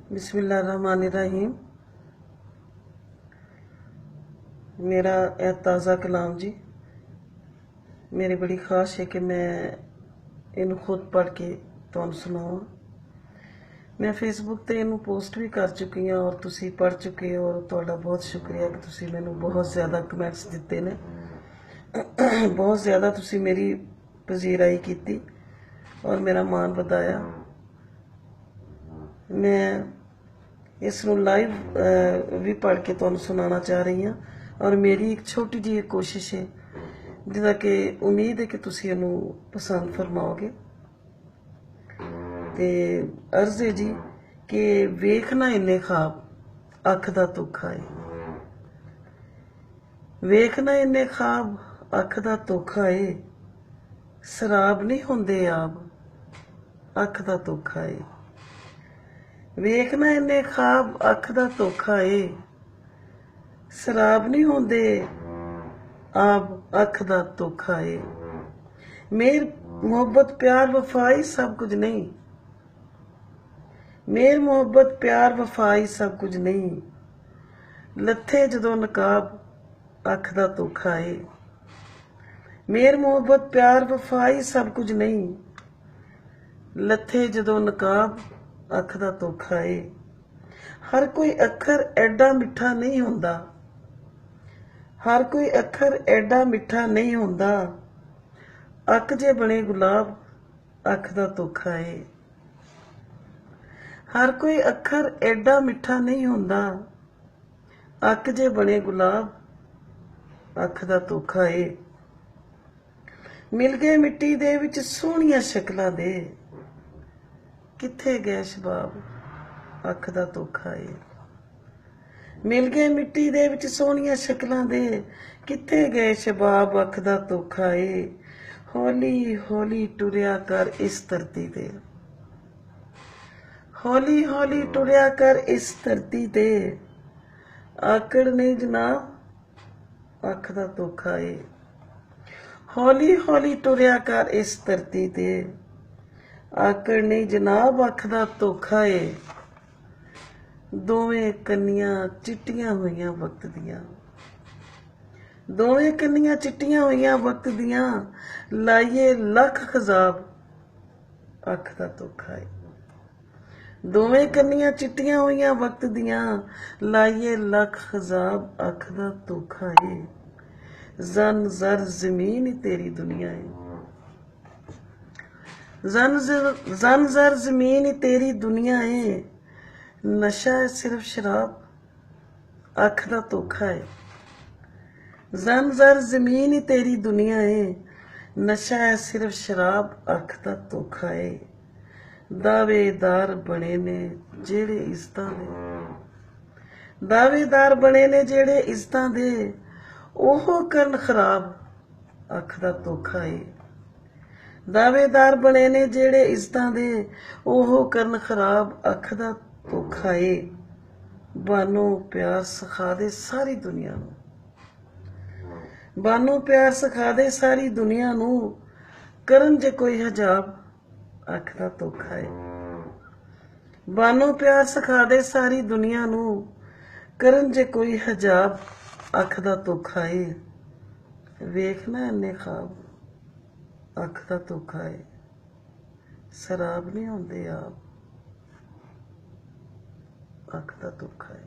बिस्मिल्लाहिर्रहमानिर्रहीम। मेरा यह ताज़ा कलाम जी मेरी बड़ी ख्वाहिश है कि मैं इन खुद पढ़ के तुहानू सुनावां। मैं फेसबुक ते इनू पोस्ट भी कर चुकी हाँ और तुसी पढ़ चुके हो और तुहाडा बहुत शुक्रिया कि तुसी मैनू बहुत ज़्यादा कमेंट्स दिते ने। बहुत ज़्यादा तुसी मेरी पजीराई की और मेरा मान वधाया। मैं इस लाइव भी पढ़ के तुहानू सुनाना चाह रही हाँ और मेरी एक छोटी जी कोशिश है जिदा कि उम्मीद है कि तुसी इनू पसंद फरमाओगे। ते अर्ज है जी कि वेखना इन्ने ख्वाब अख दा धोखा है। वेखना इन्ने ख्वाब अख दा धोखा है, शराब नहीं होंदे आब अख दा धोखा है। वेखना इन्ने ख्वाब अख दा धोखा है, शराब नहीं होंदे आब अख दा धोखा है। मेर मोहब्बत प्यार वफाई सब कुछ नहीं, मेर मोहब्बत प्यार वफाई सब कुछ नहीं, लथे जदों नकाब अख दा धोखा है। मेर मोहब्बत प्यार वफाई सब कुछ नहीं, लथे जदों नकाब अख दा धोखा है। हर कोई अखर एडा मिठा नहीं होंदा, हर कोई अखर एडा मिठा नहीं होंदा, अख जे बने गुलाब अख दा धोखा है। हर कोई अखर एडा मिठा नहीं होंदा, अख जे बने गुलाब अख दा धोखा है। मिल गए मिट्टी दे विच सोहणियां शक्लां दे, किथे गए शबाब अख दा धोखा है। मिल गए मिट्टी दे विच सोहणियां शक्लां दे, किथे गए शबाब अख दा धोखा है। हौली हौली टुरिया कर इस धरती ते, हौली हौली टुरिया कर इस धरती ते, आकड़ नहीं जनाब अख दा धोखा है। हौली हौली टुरिया कर इस धरती ते, आकड़ नहीं जनाब अख दा धोखा है। दोवें कन्नियां चिट्टियां होइयां वक्त दियां, दोवें कन्नियां चिट्टियां होइयां वक्त दियां, लाइए लख खजाब अख दा धोखा है। दोवें कन्नियां चिट्टियां होइयां वक्त दियां, लाइए लख खजाब अख दा धोखा है। जन जर जमीन ही तेरी दुनिया है, जन जर जमीन ही तेरी दुनिया है, नशा है सिर्फ शराब अख दा धोखा है। जन जर जमीन ही तेरी दुनिया है, नशा है सिर्फ शराब अख दा धोखा है। दावेदार बने ने जेड़े इज्जतां दे, दावेदार बने ने जेड़े इज्जतां दे, ओहो करन खराब अख दा धोखा है। दावेदार बने ने जेड़े इज्जतां दे, ओहो करन खराब अख दा धोखा है। बानो प्यार सिखा दे सारी दुनिया नू, बानो प्यार सिखा दे सारी दुनिया नू, करन जे कोई हजाब अख दा धोखा है। बानो प्यार सिखा दे सारी दुनिया नू, करन जे कोई हजाब अख दा धोखा है। वेखना इन्ने ख्वाब अख दा धोखा है, शराब नहीं होंदे आप अख दा धोखा है।